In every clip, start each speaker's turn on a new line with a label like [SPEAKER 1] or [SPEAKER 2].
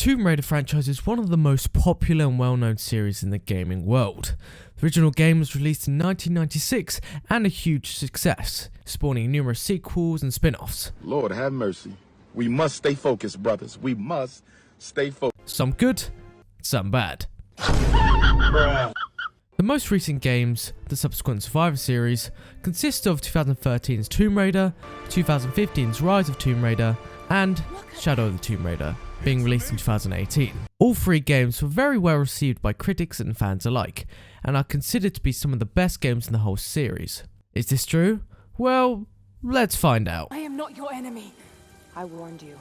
[SPEAKER 1] Tomb Raider franchise is one of the most popular and well-known series in the gaming world. The original game was released in 1996 and a huge success, spawning numerous sequels and spin-offs.
[SPEAKER 2] Lord have mercy. We must stay focused, brothers. We must stay focused.
[SPEAKER 1] Some good, some bad. The most recent games, the subsequent Survivor series, consist of 2013's Tomb Raider, 2015's Rise of Tomb Raider, and Shadow of the Tomb Raider, being released in 2018. All three games were very well received by critics and fans alike, and are considered to be some of the best games in the whole series. Is this true? Well, let's find out.
[SPEAKER 3] I am not your enemy. I warned you.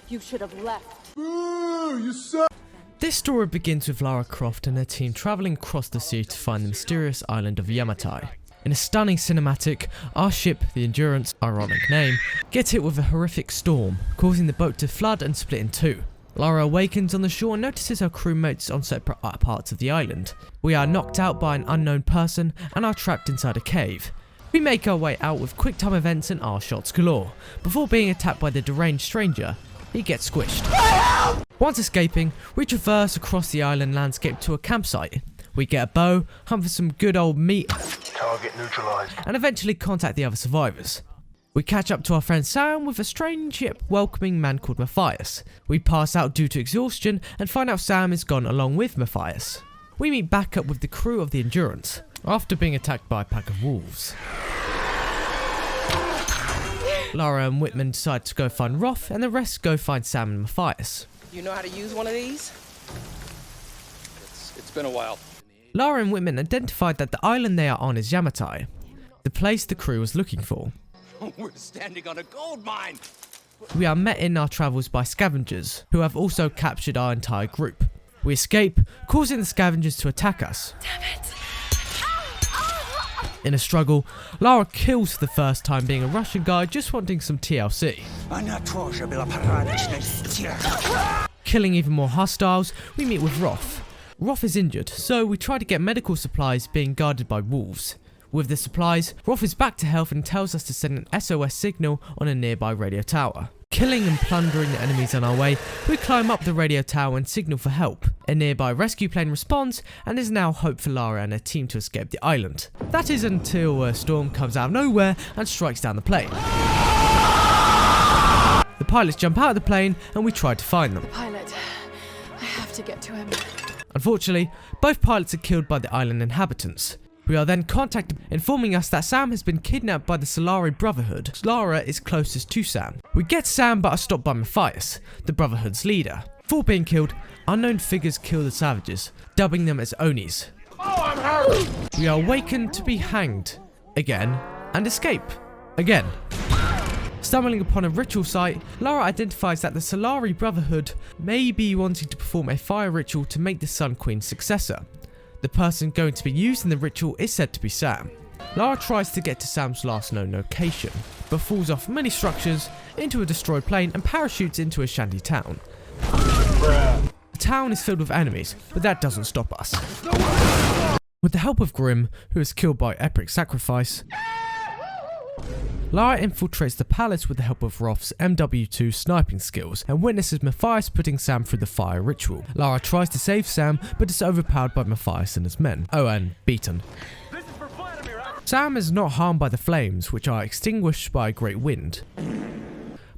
[SPEAKER 3] You should have left.
[SPEAKER 2] You suck.
[SPEAKER 1] This story begins with Lara Croft and her team travelling across the sea to find the mysterious island of Yamatai. In a stunning cinematic, our ship, the Endurance, ironic name, gets hit with a horrific storm, causing the boat to flood and split in two. Lara awakens on the shore and notices her crewmates on separate parts of the island. We are knocked out by an unknown person and are trapped inside a cave. We make our way out with quick time events and R-shots galore, before being attacked by the deranged stranger. He gets squished. Once escaping, we traverse across the island landscape to a campsite. We get a bow, hunt for some good old meat,
[SPEAKER 4] Target neutralized,
[SPEAKER 1] and eventually contact the other survivors. We catch up to our friend Sam with a strange yet welcoming man called Matthias. We pass out due to exhaustion and find out Sam is gone along with Matthias. We meet back up with the crew of the Endurance, after being attacked by a pack of wolves. Lara and Whitman decide to go find Roth, and the rest go find Sam and Matthias.
[SPEAKER 5] You know how to use one of these?
[SPEAKER 6] It's been a while.
[SPEAKER 1] Lara and Whitman identified that the island they are on is Yamatai, the place the crew was looking for.
[SPEAKER 6] We're standing on a gold mine.
[SPEAKER 1] We are met in our travels by scavengers, who have also captured our entire group. We escape, causing the scavengers to attack us.
[SPEAKER 3] Damn it.
[SPEAKER 1] In a struggle, Lara kills for the first time, being a Russian guy just wanting some TLC. Killing even more hostiles, we meet with Roth. Roth is injured, so we try to get medical supplies, being guarded by wolves. With the supplies, Roth is back to health and tells us to send an SOS signal on a nearby radio tower. Killing and plundering the enemies on our way, we climb up the radio tower and signal for help. A nearby rescue plane responds, and there's now hope for Lara and her team to escape the island. That is until a storm comes out of nowhere and strikes down the plane. The pilots jump out of the plane and we try to find them.
[SPEAKER 3] Pilot, I have to get to him.
[SPEAKER 1] Unfortunately, both pilots are killed by the island inhabitants. We are then contacted, informing us that Sam has been kidnapped by the Solari Brotherhood. Lara is closest to Sam. We get Sam but are stopped by Matthias, the Brotherhood's leader. Before being killed, unknown figures kill the savages, dubbing them as Onis. We are awakened to be hanged again and escape again. Stumbling upon a ritual site, Lara identifies that the Solari Brotherhood may be wanting to perform a fire ritual to make the Sun Queen's successor. The person going to be used in the ritual is said to be Sam. Lara tries to get to Sam's last known location, but falls off many structures into a destroyed plane and parachutes into a shanty town. The town is filled with enemies, but that doesn't stop us. With the help of Grim, who is killed by epic sacrifice, Lara infiltrates the palace with the help of Roth's MW2 sniping skills and witnesses Matthias putting Sam through the fire ritual. Lara tries to save Sam but is overpowered by Matthias and his men. Oh, and beaten. Sam is not harmed by the flames, which are extinguished by a great wind,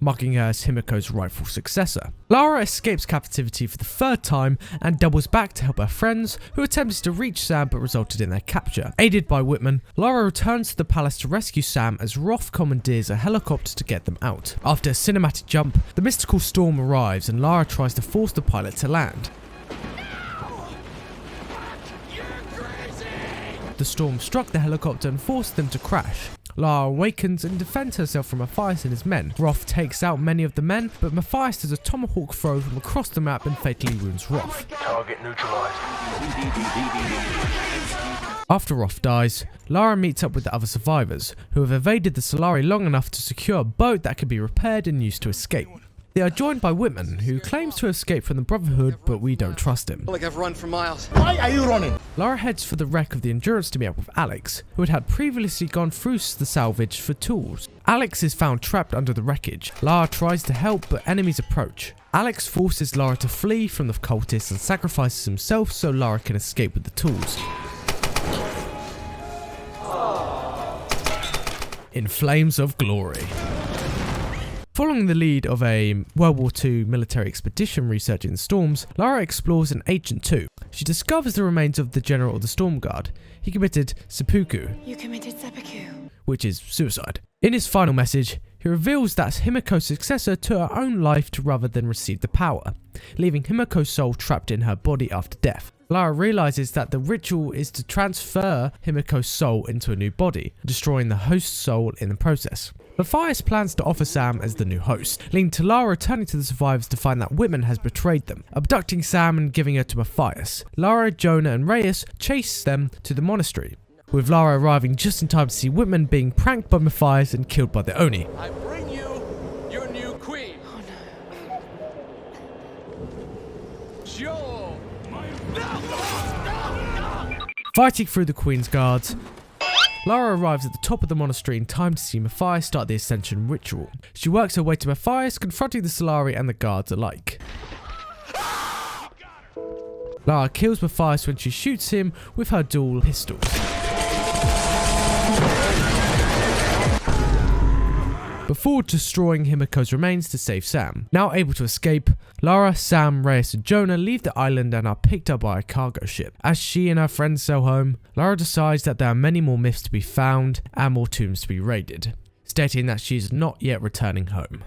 [SPEAKER 1] marking her as Himiko's rightful successor. Lara escapes captivity for the third time and doubles back to help her friends, who attempted to reach Sam but resulted in their capture. Aided by Whitman, Lara returns to the palace to rescue Sam as Roth commandeers a helicopter to get them out. After a cinematic jump, the mystical storm arrives and Lara tries to force the pilot to land. The storm struck the helicopter and forced them to crash. Lara awakens and defends herself from Matthias and his men. Roth takes out many of the men, but Matthias does a tomahawk throw from across the map and fatally wounds Roth.
[SPEAKER 4] target neutralized.
[SPEAKER 1] After Roth dies, Lara meets up with the other survivors, who have evaded the Solari long enough to secure a boat that can be repaired and used to escape. They are joined by Whitman, who claims to have escaped from the Brotherhood, but we don't trust him.
[SPEAKER 6] Like I've run for miles.
[SPEAKER 2] Why are you running?
[SPEAKER 1] Lara heads for the wreck of the Endurance to meet up with Alex, who had previously gone through the salvage for tools. Alex is found trapped under the wreckage. Lara tries to help, but enemies approach. Alex forces Lara to flee from the cultists and sacrifices himself so Lara can escape with the tools. In flames of glory. Following the lead of a World War II military expedition researching the storms, Lara explores an ancient tomb. She discovers the remains of the general of the Storm Guard. He committed seppuku.
[SPEAKER 3] You committed seppuku.
[SPEAKER 1] Which is suicide. In his final message, he reveals that Himiko's successor took her own life rather than receive the power, leaving Himiko's soul trapped in her body after death. Lara realizes that the ritual is to transfer Himiko's soul into a new body, destroying the host's soul in the process. Matthias plans to offer Sam as the new host, leading to Lara returning to the survivors to find that Whitman has betrayed them, abducting Sam and giving her to Matthias. Lara, Jonah and Reyes chase them to the monastery, with Lara arriving just in time to see Whitman being pranked by Matthias and killed by the Oni.
[SPEAKER 6] I bring you your new queen.
[SPEAKER 3] Oh no.
[SPEAKER 6] Joe.
[SPEAKER 1] Fighting through the Queen's guards, Lara arrives at the top of the monastery in time to see Matthias start the ascension ritual. She works her way to Matthias, confronting the Solari and the guards alike. Lara kills Matthias when she shoots him with her dual pistols. Before destroying Himiko's remains to save Sam. Now able to escape, Lara, Sam, Reyes and Jonah leave the island and are picked up by a cargo ship. As she and her friends sail home, Lara decides that there are many more myths to be found and more tombs to be raided, stating that she is not yet returning home.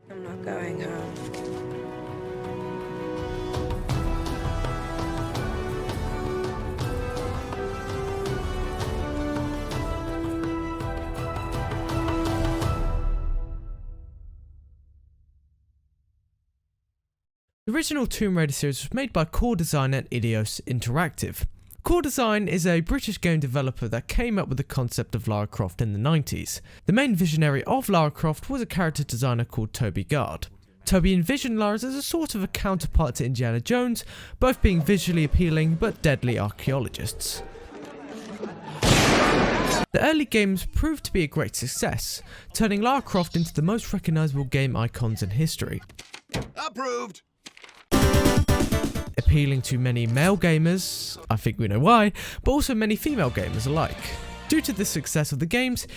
[SPEAKER 3] I'm not going home.
[SPEAKER 1] The original Tomb Raider series was made by core designer Eidos Interactive. Core Design is a British game developer that came up with the concept of Lara Croft in the 90s. The main visionary of Lara Croft was a character designer called Toby Gard. Toby envisioned Lara as a sort of a counterpart to Indiana Jones, both being visually appealing but deadly archaeologists. The early games proved to be a great success, turning Lara Croft into the most recognisable game icons in history.
[SPEAKER 6] Approved.
[SPEAKER 1] Appealing to many male gamers, I think we know why, but also many female gamers alike. Due to the success of the games,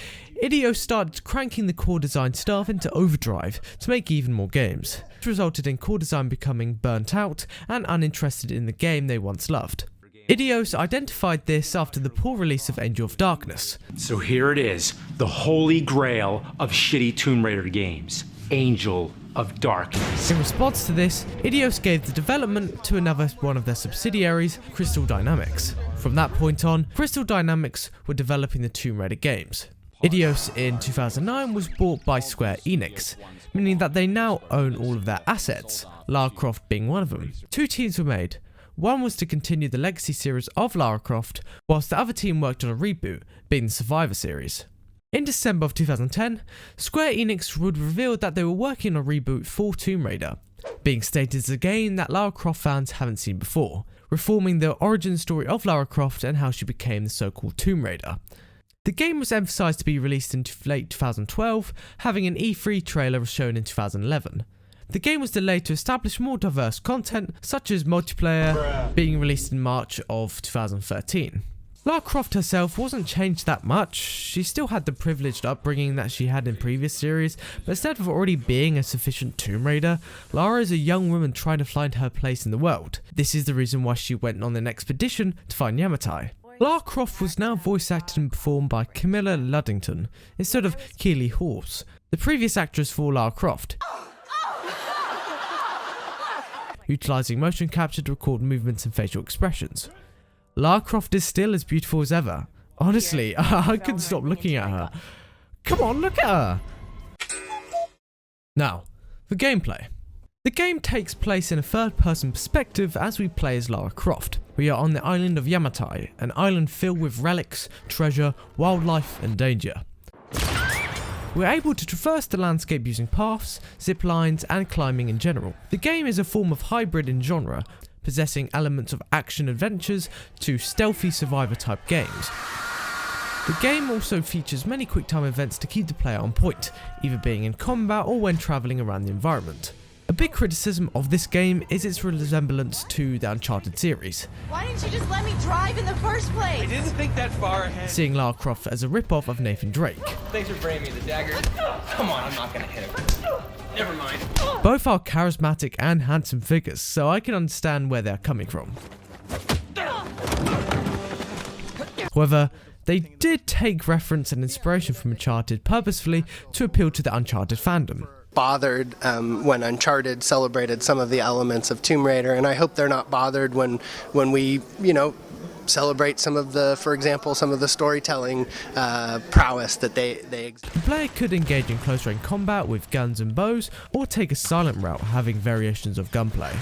[SPEAKER 1] Eidos started cranking the core design staff into overdrive to make even more games. This resulted in core design becoming burnt out and uninterested in the game they once loved. Eidos identified this after the poor release of Angel of Darkness.
[SPEAKER 7] So here it is, the holy grail of shitty Tomb Raider games, Angel of Darkness.
[SPEAKER 1] In response to this, Eidos gave the development to another one of their subsidiaries, Crystal Dynamics. From that point on, Crystal Dynamics were developing the Tomb Raider games. Eidos in 2009 was bought by Square Enix, meaning that they now own all of their assets, Lara Croft being one of them. Two teams were made. One was to continue the legacy series of Lara Croft, whilst the other team worked on a reboot, being the Survivor series. In December of 2010, Square Enix would reveal that they were working on a reboot for Tomb Raider, being stated as a game that Lara Croft fans haven't seen before, reforming the origin story of Lara Croft and how she became the so-called Tomb Raider. The game was emphasised to be released in late 2012, having an E3 trailer shown in 2011. The game was delayed to establish more diverse content, such as multiplayer, being released in March of 2013. Lara Croft herself wasn't changed that much. She still had the privileged upbringing that she had in previous series, but instead of already being a sufficient Tomb Raider, Lara is a young woman trying to find her place in the world. This is the reason why she went on an expedition to find Yamatai. Lara Croft was now voice acted and performed by Camilla Luddington, instead of Keely Hawes, the previous actress for Lara Croft, utilising motion capture to record movements and facial expressions. Lara Croft is still as beautiful as ever. Honestly, I couldn't stop looking at her. Come on, look at her! Now, the gameplay. The game takes place in a third-person perspective as we play as Lara Croft. We are on the island of Yamatai, an island filled with relics, treasure, wildlife and danger. We're able to traverse the landscape using paths, zip lines and climbing in general. The game is a form of hybrid in genre, possessing elements of action adventures to stealthy survivor type games. The game also features many quick time events to keep the player on point, either being in combat or when travelling around the environment. A big criticism of this game is its resemblance to the Uncharted series,
[SPEAKER 3] Why didn't you just let me drive in the first place?
[SPEAKER 5] I didn't think that far ahead.
[SPEAKER 1] seeing Lara Croft as a rip-off of Nathan Drake.
[SPEAKER 5] Thanks for bringing me the dagger. Come on, I'm not gonna hit him. Never mind.
[SPEAKER 1] Both are charismatic and handsome figures, so I can understand where they're coming from. However, they did take reference and inspiration from Uncharted purposefully to appeal to the Uncharted fandom.
[SPEAKER 8] Bothered when Uncharted celebrated some of the elements of Tomb Raider, and I hope they're not bothered when we, celebrate some of the, for example, some of the storytelling prowess that they
[SPEAKER 1] The player could engage in close-range combat with guns and bows, or take a silent route having variations of gunplay.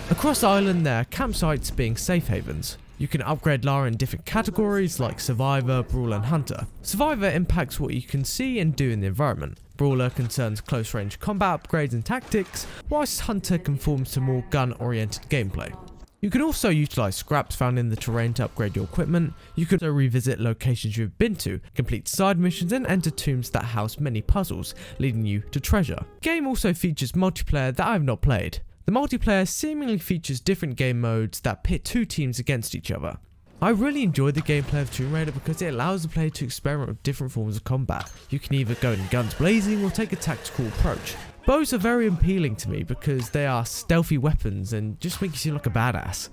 [SPEAKER 1] Across the island there are campsites being safe havens. You can upgrade Lara in different categories like Survivor, Brawler and Hunter. Survivor impacts what you can see and do in the environment. Brawler concerns close-range combat upgrades and tactics, whilst Hunter conforms to more gun-oriented gameplay. You can also utilise scraps found in the terrain to upgrade your equipment. You can also revisit locations you've been to, complete side missions and enter tombs that house many puzzles, leading you to treasure. The game also features multiplayer that I have not played. The multiplayer seemingly features different game modes that pit two teams against each other. I really enjoy the gameplay of Tomb Raider because it allows the player to experiment with different forms of combat. You can either go in guns blazing or take a tactical approach. Bows are very appealing to me because they are stealthy weapons and just make you seem like a badass.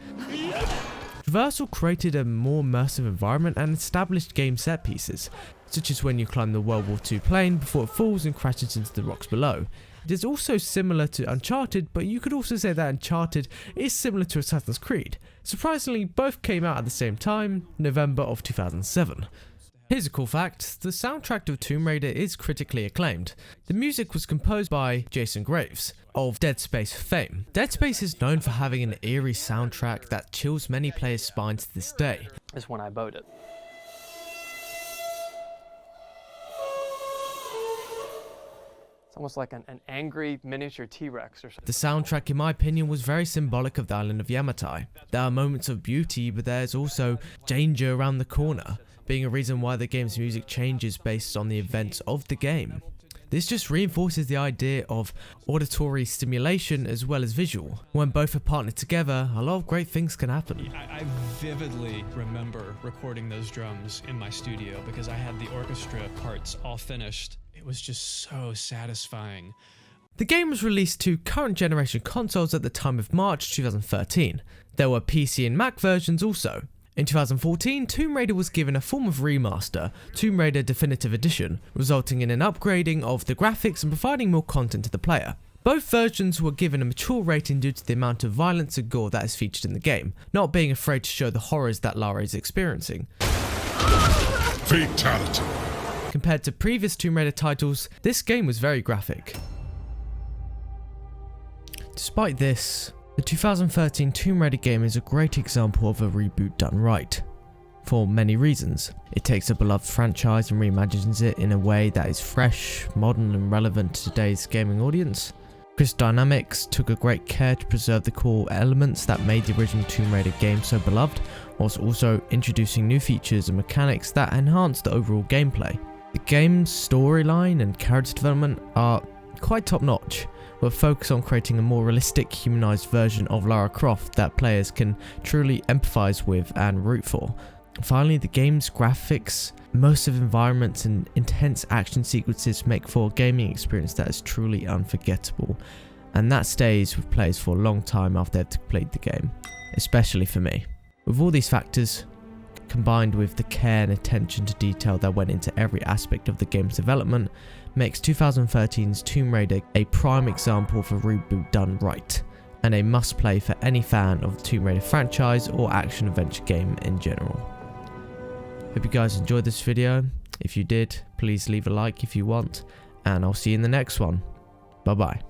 [SPEAKER 1] Traversal created a more immersive environment and established game set pieces, such as when you climb the World War II plane before it falls and crashes into the rocks below. It is also similar to Uncharted, but you could also say that Uncharted is similar to Assassin's Creed. Surprisingly, both came out at the same time, November of 2007. Here's a cool fact, the soundtrack to Tomb Raider is critically acclaimed. The music was composed by Jason Graves, of Dead Space fame. Dead Space is known for having an eerie soundtrack that chills many players' spines to this day.
[SPEAKER 9] Is when I bought it. Almost like an angry miniature T-Rex or something.
[SPEAKER 1] The soundtrack, in my opinion, was very symbolic of the island of Yamatai. There are moments of beauty, but there's also danger around the corner, being a reason why the game's music changes based on the events of the game. This just reinforces the idea of auditory stimulation as well as visual. When both are partnered together, a lot of great things can happen.
[SPEAKER 10] I vividly remember recording those drums in my studio because I had the orchestra parts all finished. It was just so satisfying.
[SPEAKER 1] The game was released to current generation consoles at the time of March 2013. There were PC and Mac versions also. In 2014, Tomb Raider was given a form of remaster, Tomb Raider Definitive Edition, resulting in an upgrading of the graphics and providing more content to the player. Both versions were given a mature rating due to the amount of violence and gore that is featured in the game, not being afraid to show the horrors that Lara is experiencing.
[SPEAKER 2] Fatality.
[SPEAKER 1] Compared to previous Tomb Raider titles, this game was very graphic. Despite this, the 2013 Tomb Raider game is a great example of a reboot done right. For many reasons. It takes a beloved franchise and reimagines it in a way that is fresh, modern and relevant to today's gaming audience. Crystal Dynamics took a great care to preserve the core elements that made the original Tomb Raider game so beloved, whilst also introducing new features and mechanics that enhance the overall gameplay. The game's storyline and character development are quite top notch, with a focus on creating a more realistic, humanized version of Lara Croft that players can truly empathize with and root for. Finally, the game's graphics, immersive environments and intense action sequences make for a gaming experience that is truly unforgettable, and that stays with players for a long time after they've played the game, especially for me. With all these factors, combined with the care and attention to detail that went into every aspect of the game's development, makes 2013's Tomb Raider a prime example of a reboot done right, and a must play for any fan of the Tomb Raider franchise or action adventure game in general. Hope you guys enjoyed this video. If you did, please leave a like if you want, and I'll see you in the next one. Bye bye.